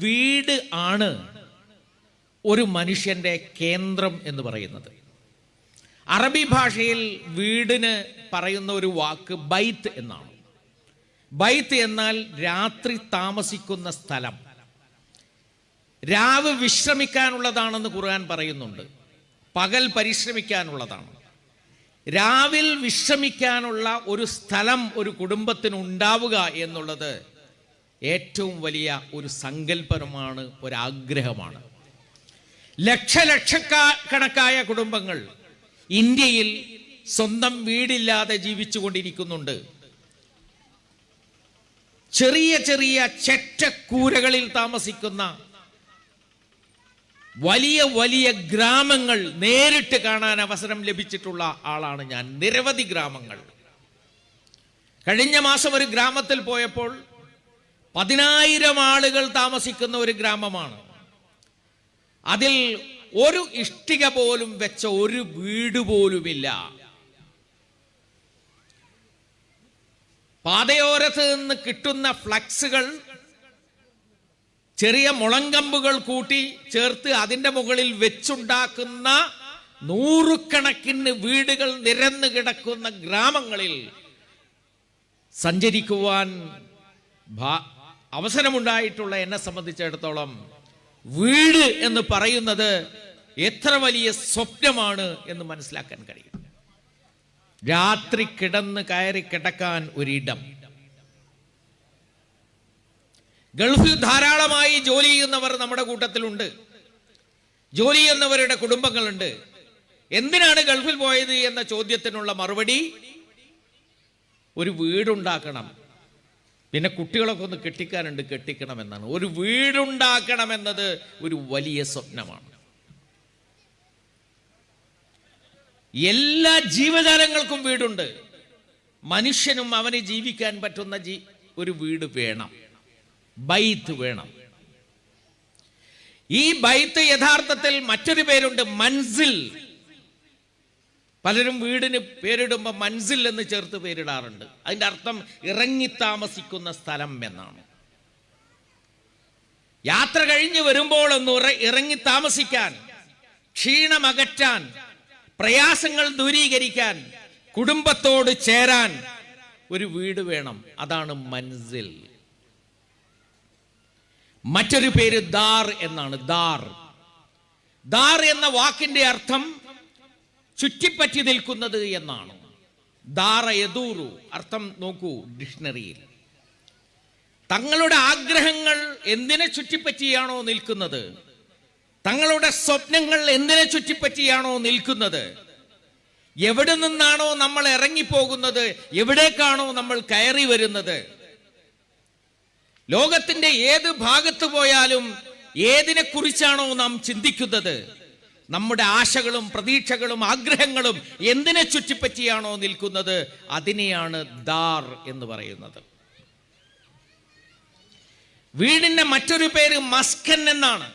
വീട് ആണ് ഒരു മനുഷ്യൻ്റെ കേന്ദ്രം എന്ന് പറയുന്നത്. അറബി ഭാഷയിൽ വീടിന് പറയുന്ന ഒരു വാക്ക് ബൈത്ത് എന്നാണ്. ബൈത്ത് എന്നാൽ രാത്രി താമസിക്കുന്ന സ്ഥലം. രാവ് വിശ്രമിക്കാനുള്ളതാണെന്ന് ഖുർആൻ പറയുന്നുണ്ട്, പകൽ പരിശ്രമിക്കാനുള്ളതാണ്. രാവിൽ വിശ്രമിക്കാനുള്ള ഒരു സ്ഥലം ഒരു കുടുംബത്തിന് ഉണ്ടാവുക എന്നുള്ളത് ഏറ്റവും വലിയ ഒരു സങ്കല്പമാണ്, ഒരാഗ്രഹമാണ്. ലക്ഷക്കണക്കായ കുടുംബങ്ങൾ ഇന്ത്യയിൽ സ്വന്തം വീടില്ലാതെ ജീവിച്ചുകൊണ്ടിരിക്കുന്നുണ്ട്. ചെറിയ ചെറിയ ചെറ്റക്കൂരകളിൽ താമസിക്കുന്ന വലിയ വലിയ ഗ്രാമങ്ങൾ നേരിട്ട് കാണാൻ അവസരം ലഭിച്ചിട്ടുള്ള ആളാണ് ഞാൻ. നിരവധി ഗ്രാമങ്ങൾ. കഴിഞ്ഞ മാസം ഒരു ഗ്രാമത്തിൽ പോയപ്പോൾ 10,000 ആളുകൾ താമസിക്കുന്ന ഒരു ഗ്രാമമാണ്. അതിൽ ഒരു ഇഷ്ടിക പോലും വെച്ച ഒരു വീട് പോലുമില്ല. പാതയോരത്ത് നിന്ന് കിട്ടുന്ന ഫ്ലക്സുകൾ ചെറിയ മുളങ്കമ്പുകൾ കൂട്ടി ചേർത്ത് അതിൻ്റെ മുകളിൽ വെച്ചുണ്ടാക്കുന്ന നൂറുകണക്കിന് വീടുകൾ നിരന്നു കിടക്കുന്ന ഗ്രാമങ്ങളിൽ സഞ്ചരിക്കുവാൻ അവസരമുണ്ടായിട്ടുള്ള എന്നെ സംബന്ധിച്ചിടത്തോളം വീട് എന്ന് പറയുന്നത് എത്ര വലിയ സ്വപ്നമാണ് എന്ന് മനസ്സിലാക്കാൻ കഴിയും. രാത്രി കയറി കിടക്കാൻ ഒരിടം. ഗൾഫിൽ ധാരാളമായി ജോലി ചെയ്യുന്നവർ നമ്മുടെ കൂട്ടത്തിലുണ്ട്. ജോലി ചെയ്യുന്നവരുടെ കുടുംബങ്ങളുണ്ട്. എന്തിനാണ് ഗൾഫിൽ പോയത് എന്ന ചോദ്യത്തിനുള്ള മറുപടി, ഒരു വീടുണ്ടാക്കണം, പിന്നെ കുട്ടികളൊക്കെ ഒന്ന് കെട്ടിക്കണം എന്നാണ്. ഒരു വീടുണ്ടാക്കണമെന്നത് ഒരു വലിയ സ്വപ്നമാണ്. എല്ലാ ജീവജാലങ്ങൾക്കും വീടുണ്ട്. മനുഷ്യനും അവന് ജീവിക്കാൻ പറ്റുന്ന ഒരു വീട് വേണം, ബൈത്ത് വേണം. ഈ ബൈത്ത് യഥാർത്ഥത്തിൽ മറ്റൊരു പേരുണ്ട്, മൻസിൽ. പലരും വീടിന് പേരിടുമ്പോൾ മൻസിൽ എന്ന് ചേർത്ത് പേരിടാറുണ്ട്. അതിൻ്റെ അർത്ഥം ഇറങ്ങി താമസിക്കുന്ന സ്ഥലം എന്നാണ്. യാത്ര കഴിഞ്ഞ് വരുമ്പോൾ ഒന്ന് ഇറങ്ങി താമസിക്കാൻ, ക്ഷീണമകറ്റാൻ, പ്രയാസങ്ങൾ ദൂരീകരിക്കാൻ, കുടുംബത്തോട് ചേരാൻ ഒരു വീട് വേണം. അതാണ് മൻസിൽ. മറ്റൊരു പേര് ദാർ എന്നാണ്. ദാർ എന്ന വാക്കിന്റെ അർത്ഥം ചുറ്റിപ്പറ്റി നിൽക്കുന്നത് എന്നാണ്. ദാറ യദൂറു അർത്ഥം നോക്കൂ ഡിക്ഷണറിയിൽ. തങ്ങളുടെ ആഗ്രഹങ്ങൾ എന്തിനെ ചുറ്റിപ്പറ്റിയാണോ നിൽക്കുന്നത്, തങ്ങളുടെ സ്വപ്നങ്ങൾ എന്തിനെ ചുറ്റിപ്പറ്റിയാണോ നിൽക്കുന്നത്, എവിടെ നിന്നാണോ നമ്മൾ ഇറങ്ങിപ്പോകുന്നത്, എവിടേക്കാണോ നമ്മൾ കയറി വരുന്നത്, ലോകത്തിന്റെ ഏത് ഭാഗത്ത് പോയാലും ഏതിനെ കുറിച്ചാണോ നാം ചിന്തിക്കുന്നത്, നമ്മുടെ ആശകളും പ്രതീക്ഷകളും ആഗ്രഹങ്ങളും എന്തിനെ ചുറ്റിപ്പറ്റിയാണോ നിൽക്കുന്നത്, അതിനെയാണ് ദാർ എന്ന് പറയുന്നത്. വീടിന്റെ മറ്റൊരു പേര് മസ്കൻ എന്നാണ്.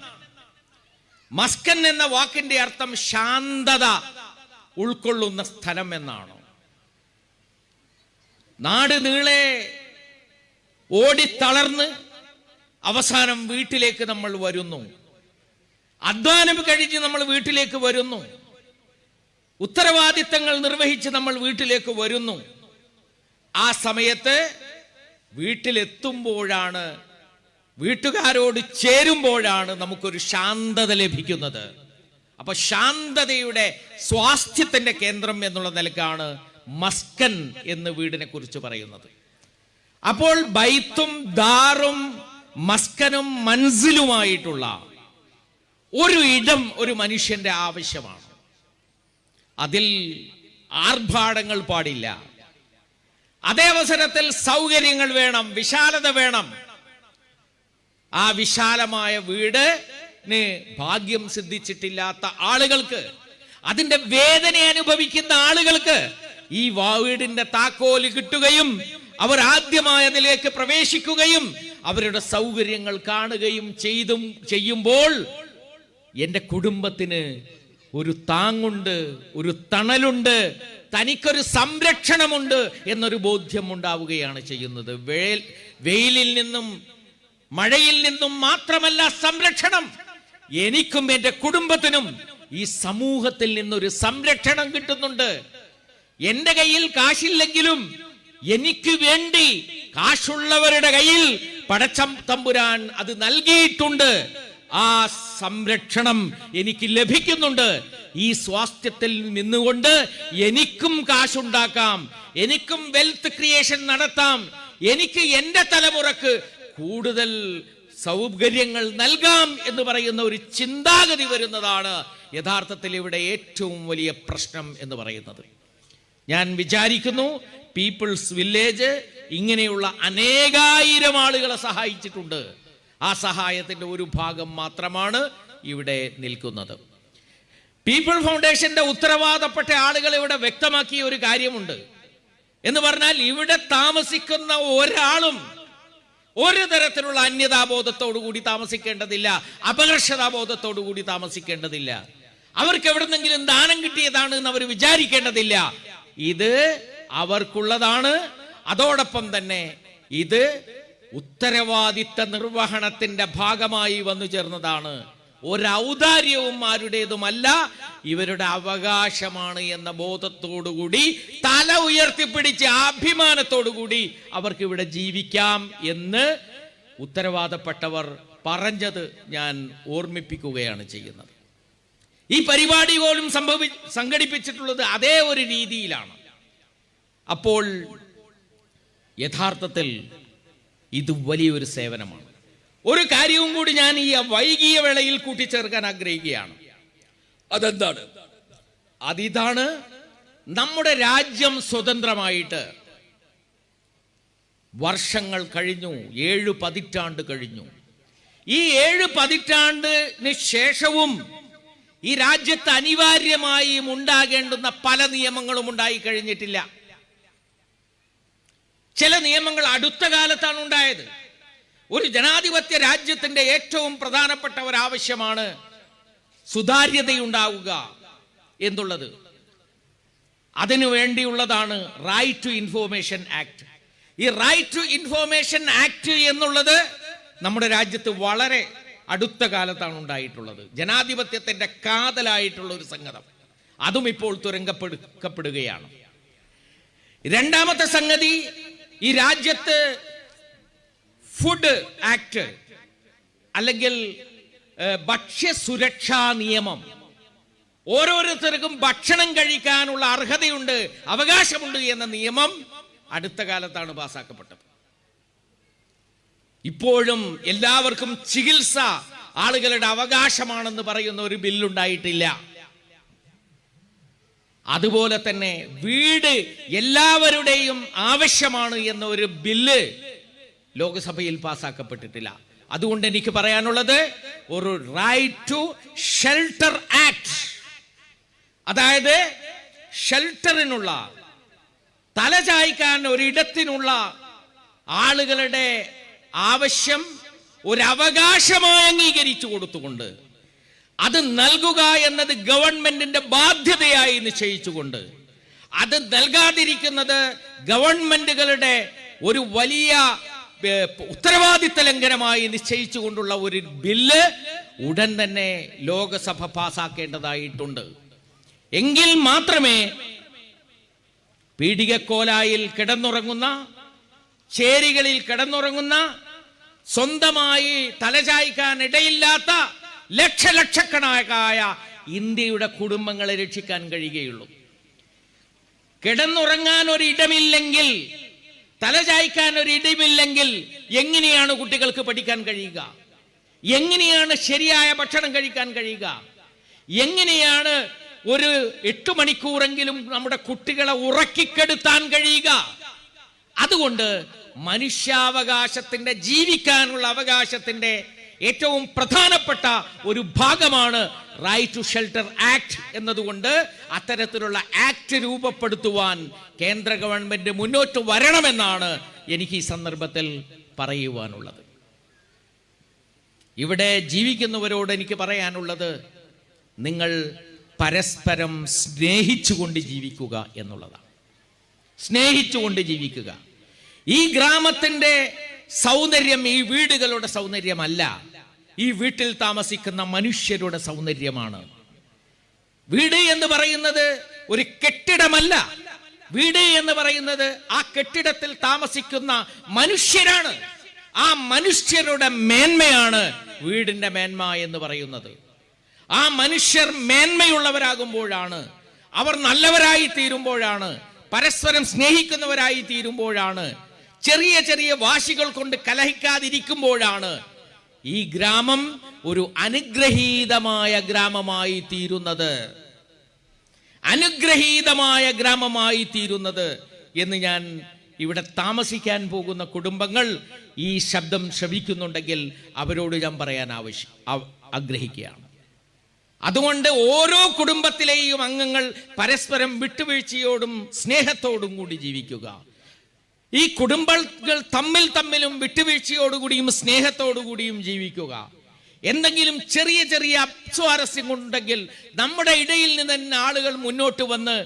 മസ്കൻ എന്ന വാക്കിന്റെ അർത്ഥം ശാന്തത ഉൾക്കൊള്ളുന്ന സ്ഥലം എന്നാണ്. നാട് നീളെ ഓടിത്തളർന്ന് അവസാനം വീട്ടിലേക്ക് നമ്മൾ വരുന്നു. അധ്വാനം കഴിഞ്ഞ് നമ്മൾ വീട്ടിലേക്ക് വരുന്നു. ഉത്തരവാദിത്തങ്ങൾ നിർവഹിച്ച് നമ്മൾ വീട്ടിലേക്ക് വരുന്നു. ആ സമയത്ത് വീട്ടിലെത്തുമ്പോഴാണ്, വീട്ടുകാരോട് ചേരുമ്പോഴാണ് നമുക്കൊരു ശാന്തത ലഭിക്കുന്നത്. അപ്പൊ ശാന്തതയുടെ സ്വാസ്ഥ്യത്തിന്റെ കേന്ദ്രം എന്നുള്ള നിലക്കാണ് മസ്കൻ എന്ന് വീടിനെ കുറിച്ച് പറയുന്നത്. അപ്പോൾ ബൈത്തും ദാറും മസ്കനും മൻസിലുമായിട്ടുള്ള ഒരു ഇടം ഒരു മനുഷ്യന്റെ ആവശ്യമാണ്. അതിൽ ആർഭാടങ്ങൾ പാടില്ല. അതേ അവസരത്തിൽ സൗകര്യങ്ങൾ വേണം, വിശാലത വേണം. ആ വിശാലമായ വീടിന് ഭാഗ്യം സിദ്ധിച്ചിട്ടില്ലാത്ത ആളുകൾക്ക്, അതിന്റെ വേദന അനുഭവിക്കുന്ന ആളുകൾക്ക് ഈ വീടിന്റെ താക്കോല് കിട്ടുകയും അവർ ആദ്യമായ അതിലേക്ക് പ്രവേശിക്കുകയും അവരുടെ സൗകര്യങ്ങൾ കാണുകയും ചെയ്യുമ്പോൾ എൻ്റെ കുടുംബത്തിന് ഒരു താങ്ങുണ്ട്, ഒരു തണലുണ്ട്, തനിക്കൊരു സംരക്ഷണമുണ്ട് എന്നൊരു ബോധ്യം ഉണ്ടാവുകയാണ് ചെയ്യുന്നത്. വെയിലിൽ നിന്നും മഴയിൽ നിന്നും മാത്രമല്ല സംരക്ഷണം, എനിക്കും എൻ്റെ കുടുംബത്തിനും ഈ സമൂഹത്തിൽ നിന്നൊരു സംരക്ഷണം കിട്ടുന്നുണ്ട്. എൻ്റെ കയ്യിൽ കാശില്ലെങ്കിലും എനിക്ക് വേണ്ടി കാശുള്ളവരുടെ കയ്യിൽ പടച്ചം തമ്പുരാൻ അത് നൽകിയിട്ടുണ്ട്. ആ സംരക്ഷണം എനിക്ക് ലഭിക്കുന്നുണ്ട്. ഈ സ്വാസ്ഥ്യത്തിൽ നിന്നുകൊണ്ട് എനിക്കും കാശുണ്ടാക്കാം, എനിക്കും വെൽത്ത് ക്രിയേഷൻ നടത്താം, എനിക്ക് എൻ്റെ തലമുറക്ക് കൂടുതൽ സൗകര്യങ്ങൾ നൽകാം എന്ന് പറയുന്ന ഒരു ചിന്താഗതി വരുന്നതാണ് യഥാർത്ഥത്തിൽ ഇവിടെ ഏറ്റവും വലിയ പ്രശ്നം എന്ന് പറയുന്നത്. ഞാൻ വിചാരിക്കുന്നു പീപ്പിൾസ് വില്ലേജ് ഇങ്ങനെയുള്ള അനേകായിരം ആളുകളെ സഹായിച്ചിട്ടുണ്ട്. ആ സഹായത്തിന്റെ ഒരു ഭാഗം മാത്രമാണ് ഇവിടെ നിൽക്കുന്നത്. പീപ്പിൾ ഫൗണ്ടേഷന്റെ ഉത്തരവാദപ്പെട്ട ആളുകൾ ഇവിടെ വ്യക്തമാക്കിയ ഒരു കാര്യമുണ്ട്. എന്ന് പറഞ്ഞാൽ ഇവിടെ താമസിക്കുന്ന ഒരാളും ഒരു തരത്തിലുള്ള അന്യതാബോധത്തോടു കൂടി താമസിക്കേണ്ടതില്ല, അപകർഷതാബോധത്തോടു കൂടി താമസിക്കേണ്ടതില്ല. അവർക്ക് എവിടെന്നെങ്കിലും ദാനം കിട്ടിയതാണ് എന്ന് അവർ വിചാരിക്കേണ്ടതില്ല. ഇത് അവർക്കുള്ളതാണ്. അതോടൊപ്പം തന്നെ ഇത് ഉത്തരവാദിത്ത നിർവഹണത്തിന്റെ ഭാഗമായി വന്നു ചേർന്നതാണ്. ഒരൗദാര്യവും ആരുടേതുമല്ല, ഇവരുടെ അവകാശമാണ് എന്ന ബോധത്തോടുകൂടി തല ഉയർത്തിപ്പിടിച്ച് അഭിമാനത്തോടുകൂടി അവർക്ക് ഇവിടെ ജീവിക്കാം എന്ന് ഉത്തരവാദപ്പെട്ടവർ പറഞ്ഞത് ഞാൻ ഓർമ്മിപ്പിക്കുകയാണ് ചെയ്യുന്നത്. ഈ പരിപാടി പോലും സംഘടിപ്പിച്ചിട്ടുള്ളത് അതേ ഒരു രീതിയിലാണ്. അപ്പോൾ യഥാർത്ഥത്തിൽ ഇത് വലിയൊരു സേവനമാണ്. ഒരു കാര്യവും കൂടി ഞാൻ ഈ വൈകിയ വേളയിൽ കൂട്ടിച്ചേർക്കാൻ ആഗ്രഹിക്കുകയാണ്. അതെന്താണ്? അതിതാണ്, നമ്മുടെ രാജ്യം സ്വതന്ത്രമായിട്ട് വർഷങ്ങൾ കഴിഞ്ഞു, 7 പതിറ്റാണ്ട് കഴിഞ്ഞു. ഈ 7 പതിറ്റാണ്ടിന് ശേഷവും ഈ രാജ്യത്ത് അനിവാര്യമായും ഉണ്ടാകേണ്ടുന്ന പല നിയമങ്ങളും ഉണ്ടായി കഴിഞ്ഞിട്ടില്ല. ചില നിയമങ്ങൾ അടുത്ത കാലത്താണ് ഉണ്ടായത്. ഒരു ജനാധിപത്യ രാജ്യത്തിന്റെ ഏറ്റവും പ്രധാനപ്പെട്ട ഒരാവശ്യമാണ് സുതാര്യതയുണ്ടാവുക എന്നുള്ളത്. അതിനു വേണ്ടിയുള്ളതാണ് റൈറ്റ് ടു ഇൻഫോർമേഷൻ ആക്ട്. ഈ റൈറ്റ് ടു ഇൻഫോർമേഷൻ ആക്ട് എന്നുള്ളത് നമ്മുടെ രാജ്യത്ത് വളരെ അടുത്ത കാലത്താണ് ഉണ്ടായിട്ടുള്ളത്. ജനാധിപത്യത്തിന്റെ കാതലായിട്ടുള്ള ഒരു സംഗതി, അതും ഇപ്പോൾ തുരങ്കപ്പെടുകയാണ്. രണ്ടാമത്തെ സംഗതി, ഈ രാജ്യത്ത് ഫുഡ് ആക്ട് അല്ലെങ്കിൽ ഭക്ഷ്യസുരക്ഷാ നിയമം, ഓരോരുത്തർക്കും ഭക്ഷണം കഴിക്കാനുള്ള അർഹതയുണ്ട്, അവകാശമുണ്ട് എന്ന നിയമം അടുത്ത കാലത്താണ് പാസ്സാക്കപ്പെട്ടത്. ഇപ്പോഴും എല്ലാവർക്കും ചികിത്സ ആളുകളുടെ അവകാശമാണെന്ന് പറയുന്ന ഒരു ബില്ലുണ്ടായിട്ടില്ല. അതുപോലെ തന്നെ വീട് എല്ലാവരുടെയും ആവശ്യമാണ് എന്ന ഒരു ബില്ല് ലോക്സഭയിൽ പാസ്സാക്കപ്പെട്ടിട്ടില്ല. അതുകൊണ്ട് എനിക്ക് പറയാനുള്ളത്, ഒരു റൈറ്റ് ടു ഷെൽട്ടർ ആക്ട്, അതായത് ഷെൽട്ടറിനുള്ള, തലചായ്ക്കാൻ ഒരിടത്തിനുള്ള ആളുകളുടെ ആവശ്യം ഒരവകാശമായി അംഗീകരിച്ചു കൊടുത്തുകൊണ്ട് അത് നൽകുക എന്നത് ഗവൺമെന്റിന്റെ ബാധ്യതയായി നിശ്ചയിച്ചുകൊണ്ട്, അത് നൽകാതിരിക്കുന്നത് ഗവൺമെന്റുകളുടെ ഒരു വലിയ ഉത്തരവാദിത്ത ലംഘനമായി നിശ്ചയിച്ചുകൊണ്ടുള്ള ഒരു ബില്ല് ഉടൻ തന്നെ ലോകസഭ പാസാക്കേണ്ടതായിട്ടുണ്ട്. എങ്കിൽ മാത്രമേ പീഡികക്കോലായിൽ കിടന്നുറങ്ങുന്ന, ചേരികളിൽ കിടന്നുറങ്ങുന്ന, സ്വന്തമായി തലചായ്ക്കാൻ ഇടയില്ലാത്ത ലക്ഷക്കണക്കായ ഇന്ത്യയുടെ കുടുംബങ്ങളെ രക്ഷിക്കാൻ കഴിയുകയുള്ളൂ. കിടന്നുറങ്ങാൻ ഒരിടമില്ലെങ്കിൽ, തലചായ്ക്കാൻ ഒരിടമില്ലെങ്കിൽ എങ്ങനെയാണ് കുട്ടികൾക്ക് പഠിക്കാൻ കഴിയുക? എങ്ങനെയാണ് ശരിയായ ഭക്ഷണം കഴിക്കാൻ കഴിയുക? എങ്ങനെയാണ് ഒരു 8 മണിക്കൂറെങ്കിലും നമ്മുടെ കുട്ടികളെ ഉറക്കിക്കെടുത്താൻ കഴിയുക? അതുകൊണ്ട് മനുഷ്യാവകാശത്തിന്റെ, ജീവിക്കാനുള്ള അവകാശത്തിന്റെ ഏറ്റവും പ്രധാനപ്പെട്ട ഒരു ഭാഗമാണ് റൈറ്റ് ടു ഷെൽട്ടർ ആക്ട് എന്നതുകൊണ്ട് അത്തരത്തിലുള്ള ആക്ട് രൂപപ്പെടുത്തുവാൻ കേന്ദ്ര ഗവൺമെന്റ് മുന്നോട്ട് വരണമെന്നാണ് എനിക്ക് ഈ സന്ദർഭത്തിൽ പറയുവാനുള്ളത്. ഇവിടെ ജീവിക്കുന്നവരോട് എനിക്ക് പറയാനുള്ളത്, നിങ്ങൾ പരസ്പരം സ്നേഹിച്ചുകൊണ്ട് ജീവിക്കുക എന്നുള്ളതാണ്. സ്നേഹിച്ചുകൊണ്ട് ജീവിക്കുക. ഈ ഗ്രാമത്തിന്റെ സൗന്ദര്യം ഈ വീടുകളുടെ സൗന്ദര്യമല്ല, ഈ വീട്ടിൽ താമസിക്കുന്ന മനുഷ്യരുടെ സൗന്ദര്യമാണ്. വീട് എന്ന് പറയുന്നത് ഒരു കെട്ടിടമല്ല. വീട് എന്ന് പറയുന്നത് ആ കെട്ടിടത്തിൽ താമസിക്കുന്ന മനുഷ്യരാണ്. ആ മനുഷ്യരുടെ മേന്മയാണ് വീടിന്റെ മേന്മ എന്ന് പറയുന്നത്. ആ മനുഷ്യർ മേന്മയുള്ളവരാകുമ്പോഴാണ്, അവർ നല്ലവരായി തീരുമ്പോഴാണ്, പരസ്പരം സ്നേഹിക്കുന്നവരായി തീരുമ്പോഴാണ്, ചെറിയ ചെറിയ വാശികൾ കൊണ്ട് കലഹിക്കാതിരിക്കുമ്പോഴാണ് ഈ ഗ്രാമം ഒരു അനുഗ്രഹീതമായ ഗ്രാമമായി തീരുന്നത്. അനുഗ്രഹീതമായ ഗ്രാമമായി തീരുന്നത് എന്ന് ഞാൻ ഇവിടെ താമസിക്കാൻ പോകുന്ന കുടുംബങ്ങൾ ഈ ശബ്ദം ശ്രവിക്കുന്നുണ്ടെങ്കിൽ അവരോട് ഞാൻ പറയാൻ ആഗ്രഹിക്കുകയാണ്. അതുകൊണ്ട് ഓരോ കുടുംബത്തിലെയും അംഗങ്ങൾ പരസ്പരം വിട്ടുവീഴ്ചയോടും സ്നേഹത്തോടും കൂടി ജീവിക്കുക. ഈ കുടുംബങ്ങൾ തമ്മിലും വിട്ടുവീഴ്ചയോടുകൂടിയും സ്നേഹത്തോടുകൂടിയും ജീവിക്കുക. എന്തെങ്കിലും ചെറിയ ചെറിയ അസ്വാരസ്യം ഉണ്ടെങ്കിൽ നമ്മുടെ ഇടയിൽ നിന്ന് തന്നെ ആളുകൾ മുന്നോട്ട് വന്ന്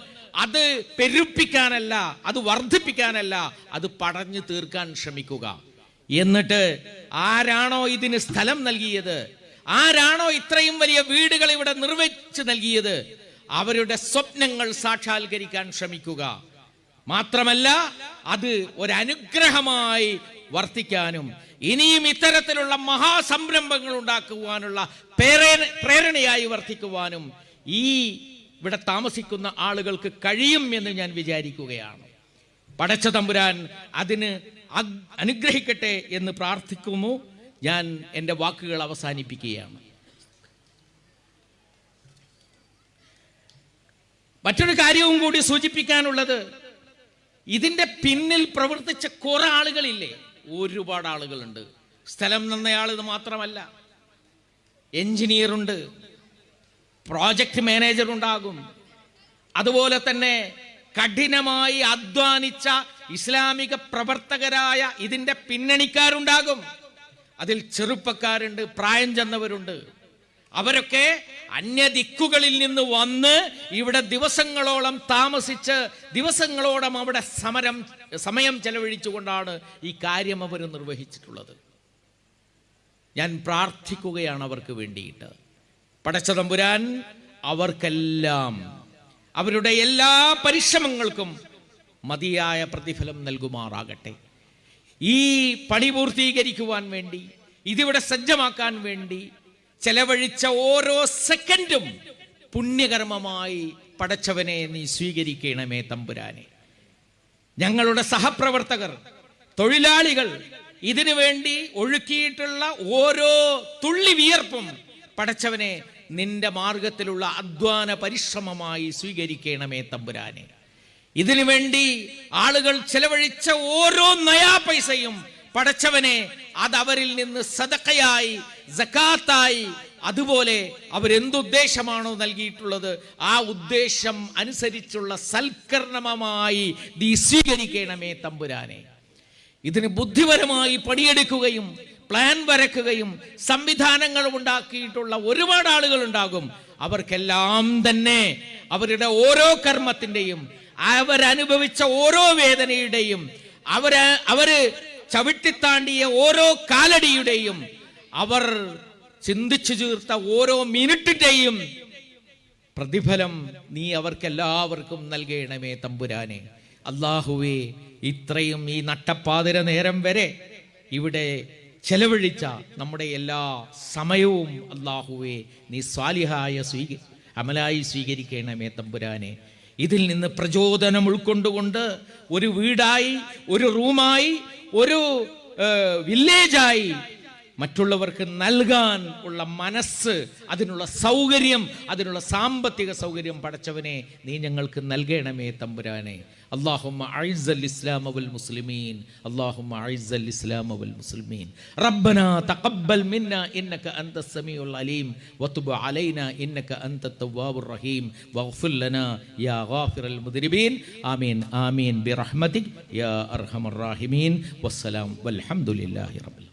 അത് പെരുപ്പിക്കാനല്ല, അത് വർദ്ധിപ്പിക്കാനല്ല, അത് പടഞ്ഞു തീർക്കാൻ ശ്രമിക്കുക. എന്നിട്ട് ആരാണോ ഇതിന് സ്ഥലം നൽകിയത്, ആരാണോ ഇത്രയും വലിയ വീടുകൾ ഇവിടെ നിർമ്മിച്ചു നൽകിയത്, അവരുടെ സ്വപ്നങ്ങൾ സാക്ഷാത്കരിക്കാൻ ശ്രമിക്കുക. മാത്രമല്ല അത് ഒരനുഗ്രഹമായി വർത്തിക്കാനും ഇനിയും ഇത്തരത്തിലുള്ള മഹാസംരംഭങ്ങൾ ഉണ്ടാക്കുവാനുള്ള പ്രേരണയായി വർത്തിക്കുവാനും ഈ ഇവിടെ താമസിക്കുന്ന ആളുകൾക്ക് കഴിയും എന്ന് ഞാൻ വിചാരിക്കുകയാണ്. പടച്ച തമ്പുരാൻ അതിന് അനുഗ്രഹിക്കട്ടെ എന്ന് പ്രാർത്ഥിക്കുന്നു. ഞാൻ എൻ്റെ വാക്കുകൾ അവസാനിപ്പിക്കുകയാണ്. മറ്റൊരു കാര്യവും കൂടി സൂചിപ്പിക്കാനുള്ളത്, ഇതിൻ്റെ പിന്നിൽ പ്രവർത്തിച്ച കുറെ ആളുകളില്ലേ, ഒരുപാട് ആളുകളുണ്ട്. സ്ഥലം തന്നയാൾ ഇത് മാത്രമല്ല, എഞ്ചിനീയറുണ്ട്, പ്രോജക്റ്റ് മാനേജർ ഉണ്ടാകും, അതുപോലെ തന്നെ കഠിനമായി അധ്വാനിച്ച ഇസ്ലാമിക പ്രവർത്തകരായ ഇതിൻ്റെ പിന്നണിക്കാരുണ്ടാകും. അതിൽ ചെറുപ്പക്കാരുണ്ട്, പ്രായം ചെന്നവരുണ്ട്. അവരൊക്കെ അന്യദിക്കുകളിൽ നിന്ന് വന്ന് ഇവിടെ ദിവസങ്ങളോളം താമസിച്ച് ദിവസങ്ങളോളം അവിടെ സമയം ചെലവഴിച്ചുകൊണ്ടാണ് ഈ കാര്യം അവർ നിർവഹിച്ചിട്ടുള്ളത്. ഞാൻ പ്രാർത്ഥിക്കുകയാണ് അവർക്ക് വേണ്ടിയിട്ട്. പടച്ച തമ്പുരാൻ അവർക്കെല്ലാം അവരുടെ എല്ലാ പരിശ്രമങ്ങൾക്കും മതിയായ പ്രതിഫലം നൽകുമാറാകട്ടെ. ഈ പണി പൂർത്തീകരിക്കുവാൻ വേണ്ടി, ഇതിവിടെ സജ്ജമാക്കാൻ വേണ്ടി ചെലവഴിച്ച ഓരോ സെക്കൻഡും പുണ്യകർമ്മമായി പടച്ചവനെ നീ സ്വീകരിക്കണമേ തമ്പുരാനെ. ഞങ്ങളുടെ സഹപ്രവർത്തകർ, തൊഴിലാളികൾ ഇതിനു വേണ്ടി ഒഴുക്കിയിട്ടുള്ള ഓരോ തുള്ളി വിയർപ്പും പടച്ചവനെ നിന്റെ മാർഗത്തിലുള്ള അധ്വാന പരിശ്രമമായി സ്വീകരിക്കണമേ തമ്പുരാനെ. ഇതിനു വേണ്ടി ആളുകൾ ചെലവഴിച്ച ഓരോ നയാ പൈസയും പടച്ചവനെ അത് അവരിൽ നിന്ന് സദഖയായി, സകാത്തായി, അതുപോലെ അവരെന്തുദ്ദേശമാണോ നൽകിയിട്ടുള്ളത് ആ ഉദ്ദേശം അനുസരിച്ചുള്ള സൽക്കർമ്മമായി നീ സ്വീകരിക്കണമേ തമ്പുരാനെ. ഇതിന് ബുദ്ധിപരമായി പണിയെടുക്കുകയും പ്ലാൻ വരക്കുകയും സംവിധാനങ്ങൾ ഉണ്ടാക്കിയിട്ടുള്ള ഒരുപാട് ആളുകൾ ഉണ്ടാകും. അവർക്കെല്ലാം തന്നെ അവരുടെ ഓരോ കർമ്മത്തിൻ്റെയും, അവരനുഭവിച്ച ഓരോ വേദനയുടെയും, അവര് ചവിട്ടിത്താണ്ടിയ ഓരോ കാലടിയുടെയും, അവർ ചിന്തിച്ചു തീർത്ത ഓരോ മിനിറ്റിന്റെയും പ്രതിഫലം നീ അവർക്കെല്ലാവർക്കും നൽകണമേ തമ്പുരാനെ. അല്ലാഹുവേ, ഇത്രയും ഈ നട്ടപ്പാതിര നേരം വരെ ഇവിടെ ചെലവഴിച്ച നമ്മുടെ എല്ലാ സമയവും അല്ലാഹുവേ നീ സ്വാലിഹായ അമലായി സ്വീകരിക്കണമേ തമ്പുരാനെ. ഇതിൽ നിന്ന് പ്രചോദനം ഉൾക്കൊണ്ടുകൊണ്ട് ഒരു വീടായി, ഒരു റൂമായി, ഒരു വില്ലേജായി മറ്റുള്ളവർക്ക് നൽകാൻ ഉള്ള മനസ്സ്, അതിനുള്ള സൗകര്യം, അതിനുള്ള സാമ്പത്തിക സൗകര്യം പടച്ചവനെ നീ ഞങ്ങൾക്ക് നൽകണമേ തമ്പുരാനെ. اللهم أعز الإسلام والمسلمين اللهم أعز الإسلام والمسلمين ربنا تقبل منا إنك أنت السميع العليم وتب علينا إنك أنت التواب الرحيم واغفر لنا يا غافر المذنبين آمين آمين برحمتك يا أرحم الراحمين والسلام والحمد لله رب العالمين.